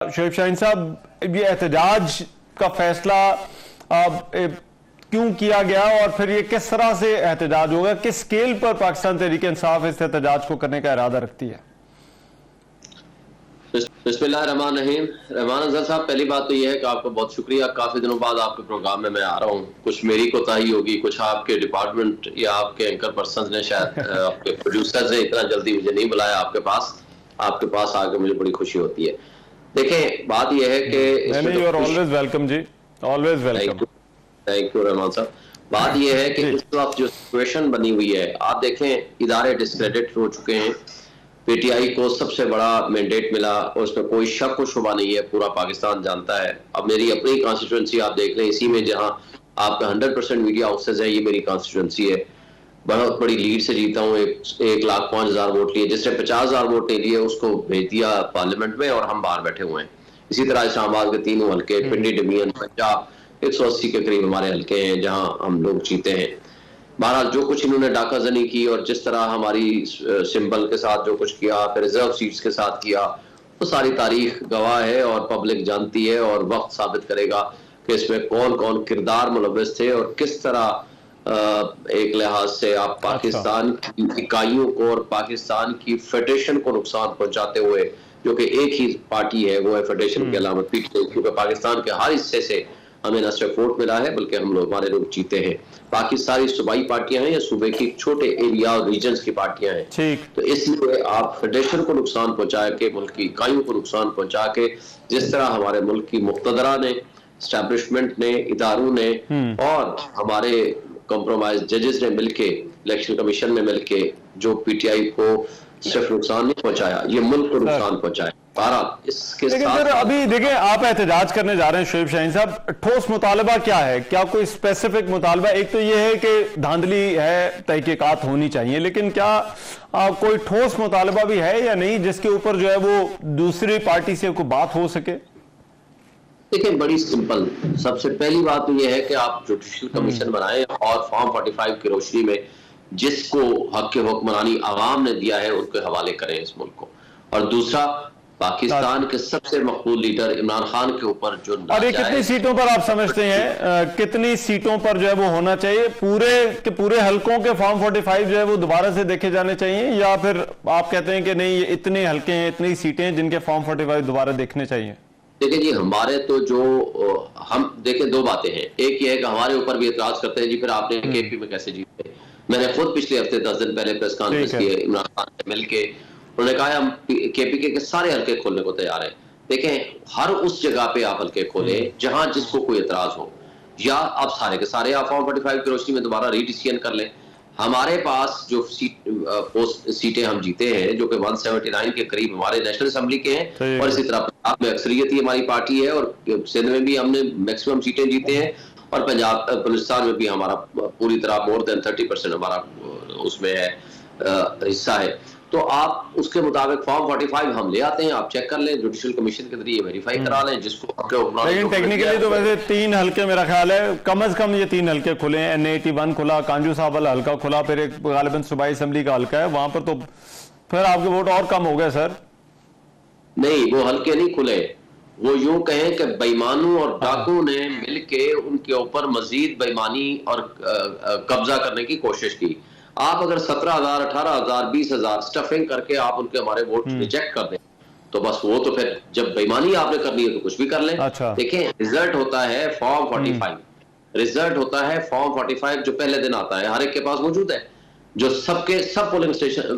शोएब शाहीन साहब, ये एहतजाज का फैसला क्यों किया गया और फिर ये किस तरह से एहतजाज होगा, किस स्केल पर पाकिस्तान तहरीक इंसाफ इस एहतजाज को करने का इरादा रखती है? बिस्मिल्लाहिर्रहमानिर्रहीम। रहमान अफजल साहब, पहली बात तो यह है कि आपका बहुत शुक्रिया। काफ़ी दिनों बाद आपके प्रोग्राम में मैं आ रहा हूँ। कुछ मेरी कोताही होगी, कुछ आपके डिपार्टमेंट या आपके एंकर पर्सन ने, शायद आपके प्रोड्यूसर ने इतना जल्दी मुझे नहीं बुलाया आपके पास। आपके पास आकर मुझे बड़ी खुशी होती है। देखें, बात यह है कि you are always welcome ji, always welcome. Thank you Rahman साहब। बात यह है कि इस वक्त जो सिचुएशन बनी हुई है, आप देखें इदारे डिस्क्रेडिट हो चुके हैं। पीटीआई को सबसे बड़ा मैंडेट मिला और उसमें कोई शक व शुबा नहीं है, पूरा पाकिस्तान जानता है। अब मेरी अपनी कॉन्स्टिट्यूंसी आप देख लें, इसी में जहां आपका 100% मीडिया हाउसेज है, ये मेरी कॉन्स्टिट्यूंसी है। बहुत बड़ी लीड से जीता हूँ, 1,05,000 वोट लिए। जिसने 50,000 वोट नहीं लिए उसको भेज दिया पार्लियामेंट में और हम बाहर बैठे हुए हैं। इसी तरह इस्लामाबाद के तीनों हल्के, पिंडी डिवीजन, पंजाब, 180 के करीब हमारे हल्के हैं जहां हम लोग जीते हैं। बहरहाल जो कुछ इन्होंने डाकाजनी की और जिस तरह हमारी सिंबल के साथ जो कुछ किया, फिर रिजर्व सीट्स के साथ किया, वो सारी तारीख गवाह है और पब्लिक जानती है और वक्त साबित करेगा कि इसमें कौन कौन किरदार मुलव्वस थे और किस तरह एक लिहाज से आप पाकिस्तान की इकाइयों को और पाकिस्तान की फेडरेशन को नुकसान पहुंचाते हुए, जो कि एक ही पार्टी है, वो है फेडरेशन के अलावा पीटीआई, क्योंकि पाकिस्तान के हर हिस्से से हमें न सिर्फ वोट मिला है बल्कि हमारे लोग जीते हैं। बाकी सारी सूबाई पार्टियां हैं या सूबे की छोटे एरिया और रीजन्स की पार्टियां हैं। तो इसलिए आप फेडरेशन को नुकसान पहुंचा के, मुल्क की इकाइयों को नुकसान पहुंचा के, जिस तरह हमारे मुल्क की मुक्तदरा ने, एस्टैब्लिशमेंट ने, इदारों ने और हमारे कॉम्प्रोमाइज जजेस ने मिलके, इलेक्शन कमीशन ने मिलके जो पीटीआई को सिर्फ नुकसान नहीं पहुंचाया, ये मुल्क को नुकसान पहुंचाया। इसके साथ अभी देखें, आप एहतजाज करने जा रहे हैं शोएब शाहीन साहब, ठोस मुतालबा क्या है? क्या कोई स्पेसिफिक मुतालबा? एक तो ये है कि धांधली है, तहकीकात होनी चाहिए, लेकिन क्या कोई ठोस मुतालबा भी है या नहीं जिसके ऊपर जो है वो दूसरी पार्टी से कोई बात हो सके? देखिए, बड़ी सिंपल, सबसे पहली बात तो यह है कि आप जुडिशल कमीशन बनाएं और फॉर्म 45 की रोशनी में जिसको हक के हुक्मरानी आवाम ने दिया है उनके हवाले करें इस मुल्क को। और दूसरा, पाकिस्तान के सबसे मकबूल लीडर इमरान खान के ऊपर जो, और ये कितनी सीटों पर आप समझते हैं, कितनी सीटों पर जो है वो होना चाहिए? पूरे के पूरे हलकों के फॉर्म 45 जो है वो दोबारा से देखे जाने चाहिए, या फिर आप कहते हैं कि नहीं, ये इतने हलके हैं, इतनी सीटें हैं जिनके फॉर्म 45 दोबारा देखने चाहिए? देखिए जी, हमारे तो जो हम देखें, दो बातें हैं। एक ये है कि हमारे ऊपर भी एतराज करते हैं जी फिर आपने केपी में कैसे जीते। मैंने खुद पिछले हफ्ते 10 दिन पहले प्रेस कॉन्फ्रेंस की है इमरान खान से मिलके, उन्होंने कहा हम केपी के सारे हल्के खोलने को तैयार हैं। देखें, हर उस जगह पे आप हल्के खोलें जहां जिसको कोई एतराज हो, या आप सारे के सारे आप फॉर्म 45 की रोशनी में दोबारा रीडिसीजन कर लें। हमारे पास जो सीटें हम जीते हैं, जो कि 179 के करीब हमारे नेशनल असेंबली के हैं, और इसी तरह पंजाब में अक्सरियत ही हमारी पार्टी है, और सिंध में भी हमने मैक्सिमम सीटें जीते हैं, और पंजाब बलूचिस्तान में भी हमारा पूरी तरह मोर देन 30% हमारा उसमें है हिस्सा है। तो आप उसके मुताबिक फॉर्म 45 हम ले आते हैं, आप चेक कर लें, जुडिशल कमीशन के जरिए वेरीफाई करा लें जिसको। लेकिन टेक्निकली तो वैसे 3 हल्के मेरा ख्याल है, कम से कम ये 3 हल्के खुले हैं। NA81 खुला, कांजू साहब वाला हल्का खुला, फिर एक गालिबन सूबाई असेंबली का हल्का है, वहां पर तो फिर आपके वोट और कम हो गए सर। नहीं, वो हल्के नहीं खुले, वो यूं कहें कि बेईमानों और डाकू ने मिलके उनके ऊपर मजीद बेईमानी और कब्जा करने की कोशिश की। आप अगर 17,000, 18,000, 20,000 स्टफिंग करके आप उनके हमारे वोट रिजेक्ट कर दें, तो बस वो तो फिर जब बेईमानी आपने करनी है तो कुछ भी कर लें। देखें, रिजल्ट होता है फॉर्म 45, रिजल्ट होता है फॉर्म 45 जो पहले दिन आता है, हर एक के पास मौजूद है, जो सबके सब polling station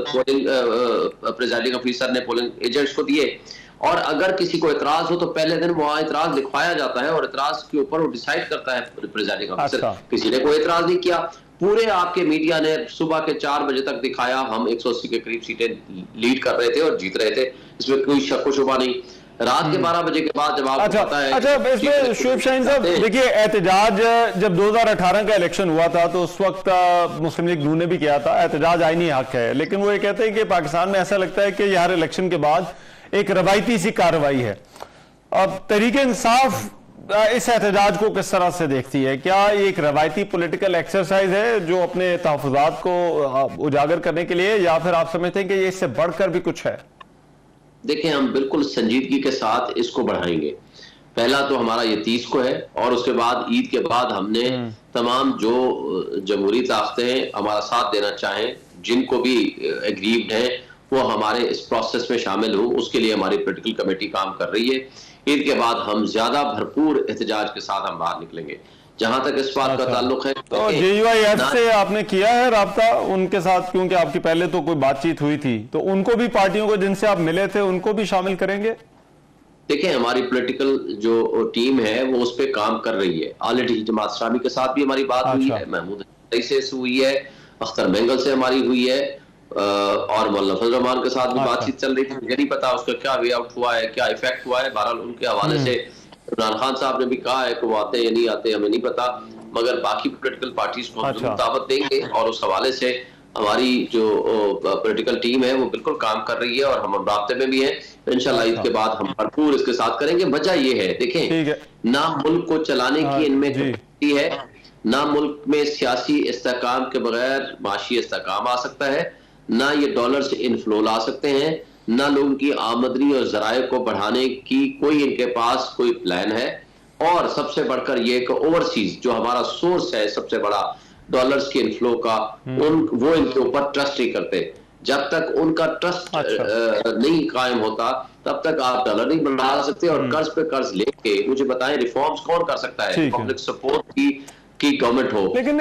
polling presiding officer ने पोलिंग एजेंट्स को दिए। और अगर किसी को इतराज हो तो पहले दिन वहां इतराज लिखवाया जाता है और इतराज के ऊपर वो डिसाइड करता है प्रिजाइडिंग ऑफिसर। किसी ने कोई इतराज नहीं किया, पूरे आपके मीडिया ने सुबह के 4 बजे तक दिखाया, हम 180 के करीब सीटें लीड कर रहे थे और जीत रहे थे, इसमें कोई शक व शुबा नहीं। रात के 12 बजे के बाद जब आपको पता है। इसमें शोएब शाहीन साहब देखिए, एहतजाज जब 2018 का इलेक्शन हुआ था तो उस वक्त मुस्लिम लीग नून ने भी किया था, एहतजाज आईनी हक है, लेकिन वो ये कहते हैं कि पाकिस्तान में ऐसा लगता है कि हर इलेक्शन के बाद एक रवायती सी कार्रवाई है। अब तहरीक इंसाफ इस एहतजाज को किस तरह से देखती है? क्या ये एक रवायती पॉलिटिकल एक्सरसाइज है जो अपने तहफ़्फ़ुज़ात को उजागर करने के लिए, या फिर आप समझते हैं कि ये इससे बढ़कर भी कुछ है? देखें, हम बिल्कुल संजीदगी के साथ इसको बढ़ाएंगे। पहला तो हमारा ये 30 को है, और उसके बाद ईद के बाद हमने तमाम जो जमहूरी ताकतें हैं हमारा साथ देना चाहें, जिनको भी एग्रीव्ड हैं, वो हमारे इस प्रोसेस में शामिल हो, उसके लिए हमारी पॉलिटिकल कमेटी काम कर रही है। ईद के बाद हम ज्यादा भरपूर एहतजाज के साथ हम बाहर निकलेंगे। जहां तक इस बात का ताल्लुक है, तो JUIF से आपने किया है राब्ता उनके साथ, क्योंकि आपकी पहले तो कोई बातचीत हुई थी, तो उनको भी, पार्टियों को जिनसे आप मिले थे उनको भी शामिल करेंगे? देखिए, हमारी पॉलिटिकल जो टीम है वो उस पर काम कर रही है। ऑलरेडी जमात इस्लामी के साथ भी हमारी बात हुई है, महमूद से हुई है, अख्तर मेंगल से हमारी हुई है, और मौलाना फजल रहमान के साथ भी बातचीत चल रही थी। मुझे नहीं पता उसका क्या वे आउट हुआ है, क्या इफेक्ट हुआ है। बहरहाल उनके हवाले से इमरान खान साहब ने भी कहा है कि वो आते हैं या नहीं आते हमें नहीं पता, मगर बाकी पॉलिटिकल पार्टीज को हम दावत देंगे, और उस हवाले से हमारी जो पॉलिटिकल टीम है वो बिल्कुल काम कर रही है, और हम राब्ते में भी हैं। इंशाल्लाह ईद के बाद हम भरपूर इसके साथ करेंगे। वजह ये है, देखें, ना मुल्क को चलाने की इनमें कैपेसिटी है, ना मुल्क में सियासी इस्तेहकाम के बगैर माशी इस्तेहकाम आ सकता है, ना ये डॉलर से इनफ्लो ला सकते हैं, ना लोगों की आमदनी और जराए को बढ़ाने की कोई इनके पास कोई प्लान है। और सबसे बढ़कर ये कि ओवरसीज जो हमारा सोर्स है सबसे बड़ा डॉलर्स के इनफ्लो का, वो इनके ऊपर ट्रस्ट नहीं करते। जब तक उनका ट्रस्ट नहीं कायम होता तब तक आप डॉलर नहीं बढ़ा सकते। और कर्ज पे कर्ज लेके मुझे बताएं, रिफॉर्म्स कौन कर सकता है? पब्लिक सपोर्ट की गवर्नमेंट हो। लेकिन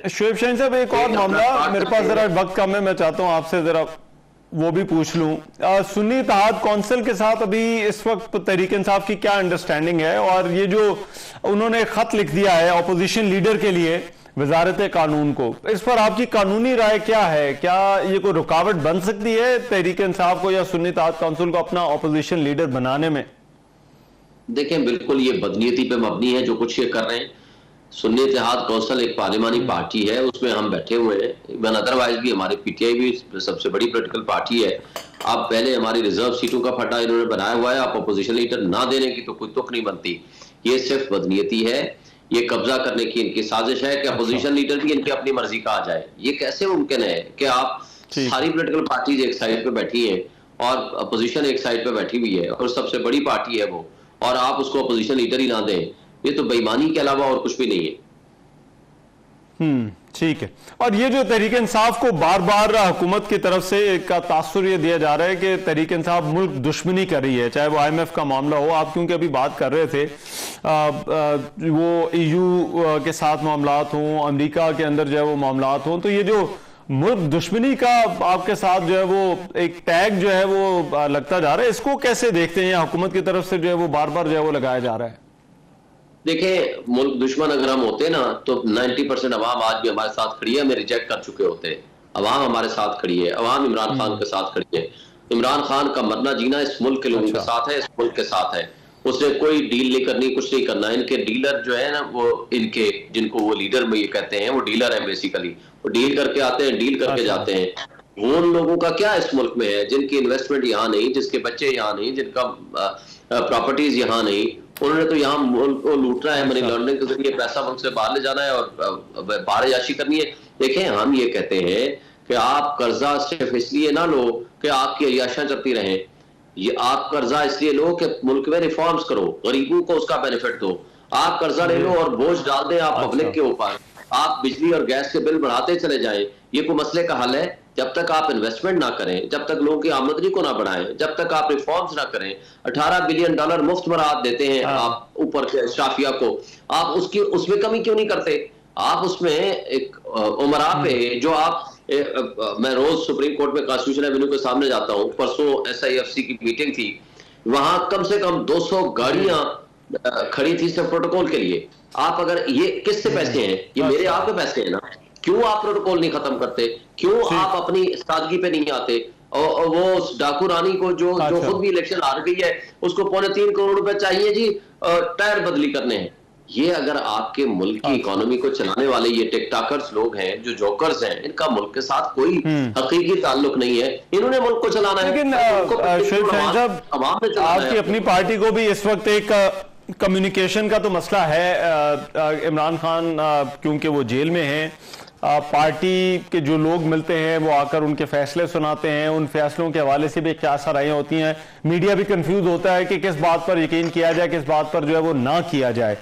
शोएब शाहीन साहब, एक और मामला, मेरे पास जरा वक्त कम है, मैं चाहता हूं आपसे जरा वो भी पूछ लूं। सुन्नी इत्तेहाद कौंसिल के साथ अभी इस वक्त तहरीक इंसाफ की क्या अंडरस्टैंडिंग है? और ये जो उन्होंने खत लिख दिया है अपोजिशन लीडर के लिए वजारत कानून को, इस पर आपकी कानूनी राय क्या है? क्या ये कोई रुकावट बन सकती है तहरीक इंसाफ को या सुन्नी इत्तेहाद काउंसिल को अपना अपोजिशन लीडर बनाने में? देखें, बिल्कुल ये बदनीयती पे मबनी है जो कुछ ये कर रहे हैं। सुन्नी इत्तेहाद कौंसिल एक पार्लिमानी पार्टी है, उसमें हम बैठे हुए हैं। इवन अदरवाइज भी हमारी PTI भी सबसे बड़ी पॉलिटिकल पार्टी है। आप पहले हमारी रिजर्व सीटों का फटा इन्होंने बनाया हुआ है, आप अपोजिशन लीडर ना देने की तो कोई तुक नहीं बनती। ये सिर्फ बदनीयती है, ये कब्जा करने की इनकी साजिश है कि अपोजिशन लीडर भी इनकी अपनी मर्जी का आ जाए। ये कैसे मुमकिन है कि आप सारी पॉलिटिकल पार्टीज एक साइड पे बैठी है और अपोजिशन एक साइड पे बैठी हुई है, और सबसे बड़ी पार्टी है वो, और आप उसको अपोजिशन लीडर ही ना दें? ये तो बेईमानी के अलावा और कुछ भी नहीं है। ठीक है। और ये जो तहरीक इंसाफ को बार बार हुकूमत की तरफ से का तासुर ये दिया जा रहा है कि तहरीक इंसाफ मुल्क दुश्मनी कर रही है, चाहे वो IMF का मामला हो, आप क्योंकि अभी बात कर रहे थे, वो EU के साथ मामलात हों, अमेरिका के अंदर जो है वो मामलात हों, तो ये जो मुल्क दुश्मनी का आपके साथ जो है वो एक टैग जो है वो लगता जा रहा है, इसको कैसे देखते हैं? हुकूमत की तरफ से जो है वो बार बार जो है वो लगाया जा रहा है। देखें, मुल्क दुश्मन अगर हम होते ना तो 90% अवाम आज भी हमारे साथ खड़ी है, हमें रिजेक्ट कर चुके होते। अवाम हमारे साथ खड़ी है, अवाम इमरान खान के साथ खड़ी है। इमरान खान का मरना जीना इस मुल्क के लोगों के साथ है, इस मुल्क के साथ है। उसने कोई डील नहीं करनी, कुछ नहीं करना। इनके डीलर जो है ना, वो इनके जिनको वो लीडर में ये कहते हैं, वो डीलर है बेसिकली। वो डील करके आते हैं, डील करके जाते हैं। वो उन लोगों का क्या इस मुल्क में है जिनकी इन्वेस्टमेंट यहाँ नहीं, जिसके बच्चे यहाँ नहीं, जिनका प्रॉपर्टीज यहाँ नहीं, उन्होंने तो यहाँ मुल्क को लूटना है, मनी लॉन्ड्रिंग के जरिए पैसा मुल्क से बाहर ले जाना है और बारयाशी करनी है। देखें, हम ये कहते हैं कि आप कर्जा सिर्फ इसलिए ना लो कि आपकी अयाशा चलती रहें, ये आप कर्जा इसलिए लो कि मुल्क में रिफॉर्म्स करो, गरीबों को उसका बेनिफिट दो। आप कर्जा ले लो और बोझ डाल दें आप पब्लिक के ऊपर, आप बिजली और गैस के बिल बढ़ाते चले जाएं, ये कोई मसले का हल है? जब तक आप इन्वेस्टमेंट ना करें, जब तक लोगों की आमदनी को ना बढ़ाएं, जब तक आप रिफॉर्म्स ना करें, $18 बिलियन मुफ्त मराहत देते हैं आप ऊपर के शाफिया को, आप उसमें कमी क्यों नहीं करते? आप उसमें एक उमरा पे जो आप मैं रोज सुप्रीम कोर्ट में कॉन्स्टिट्यूशन एवेन्यू के सामने जाता हूं, परसों SIFC की मीटिंग थी, वहां कम से कम 200 गाड़ियां खड़ी थी सिर्फ प्रोटोकॉल के लिए। आप अगर ये किससे पैसे हैं? ये मेरे आपके पैसे हैं ना। क्यों आप प्रोटोकॉल नहीं खत्म करते? क्यों आप अपनी सादगी पे नहीं आते? और वो डाकू रानी को जो खुद भी इलेक्शन हार गई है, उसको 3.25 करोड़ रुपए चाहिए जी टायर बदली करने हैं। ये अगर आपके मुल्क की इकोनॉमी को चलाने वाले ये टिकटॉकर्स लोग हैं, जो जोकर्स हैं, इनका मुल्क के साथ कोई हकीकी ताल्लुक नहीं है। इन्होंने मुल्क को चलाना है। लेकिन शोएब शाहीन साहब, आपकी अपनी पार्टी को भी इस वक्त एक कम्युनिकेशन का तो मसला है। इमरान खान क्योंकि वो जेल में हैं, पार्टी के जो लोग मिलते हैं वो आकर उनके फैसले सुनाते हैं, उन फैसलों के हवाले से भी क्या सराहें होती हैं। मीडिया भी कंफ्यूज होता है कि किस बात पर यकीन किया जाए, किस बात पर जो है वो ना किया जाए।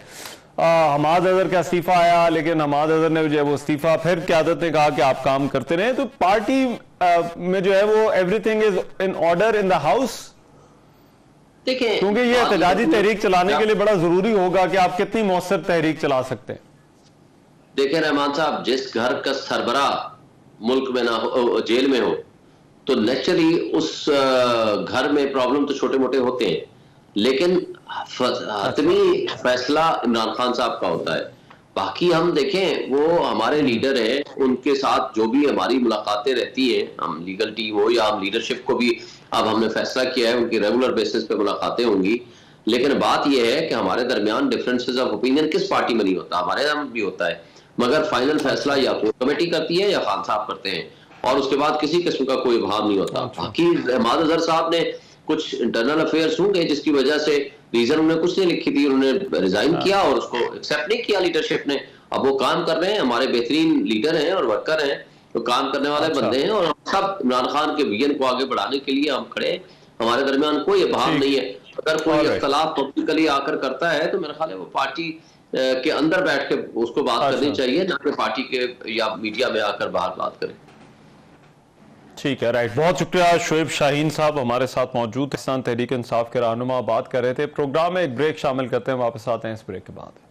हमाद अजहर का इस्तीफा आया, लेकिन हमाद अजहर ने जो है वो इस्तीफा फिर क़यादत ने कहा कि आप काम करते रहे। तो पार्टी में जो है वो everything is in order in the house. देखिए, क्योंकि ये एहतजाजी तहरीक चलाने के लिए बड़ा जरूरी होगा कि आप कितनी मौसर तहरीक चला सकते हैं। देखिए रहमान साहब, जिस घर का सरबरा मुल्क में ना हो, जेल में हो, तो नेचुरली उस घर में प्रॉब्लम तो छोटे मोटे होते हैं, लेकिन हतमी फैसला इमरान खान साहब का होता है। बाकी हम देखें, वो हमारे लीडर हैं, उनके साथ जो भी हमारी मुलाकातें रहती हैं, हम लीगल टीम हो या हम लीडरशिप को भी अब हमने फैसला किया है उनकी रेगुलर बेसिस पे मुलाकातें होंगी। लेकिन बात यह है कि हमारे दरमियान डिफरेंसेस ऑफ ओपिनियन किस पार्टी में नहीं होता, हमारे यहाँ भी होता है, मगर फाइनल फैसला या कोर कमेटी करती है या खान साहब करते हैं, और उसके बाद किसी किस्म का कोई भाव नहीं होता। बाकी हमाद अजहर साहब ने कुछ इंटरनल अफेयर्स होंगे जिसकी वजह से रीजन उन्होंने कुछ नहीं लिखी थी, उन्होंने रिजाइन किया और उसको एक्सेप्ट नहीं किया लीडरशिप ने। अब वो काम कर रहे हैं, हमारे बेहतरीन लीडर हैं और वर्कर हैं, तो काम करने वाले बंदे हैं, और हम सब इमरान खान के विजन को आगे बढ़ाने के लिए हम खड़े हैं। हमारे दरमियान कोई भाव नहीं है। अगर कोई इख्तलाफ पब्लिकली आकर करता है तो मेरा ख्याल है वो पार्टी के अंदर बैठ के उसको बात करनी चाहिए, ना कि पार्टी के या मीडिया में आकर बाहर बात करें। ठीक है, राइट। बहुत शुक्रिया। शोएब शाहीन साहब हमारे साथ मौजूद, पाकिस्तान तहरीक इंसाफ के रहनुमा बात कर रहे थे। प्रोग्राम में एक ब्रेक शामिल करते हैं, वापस आते हैं इस ब्रेक के बाद।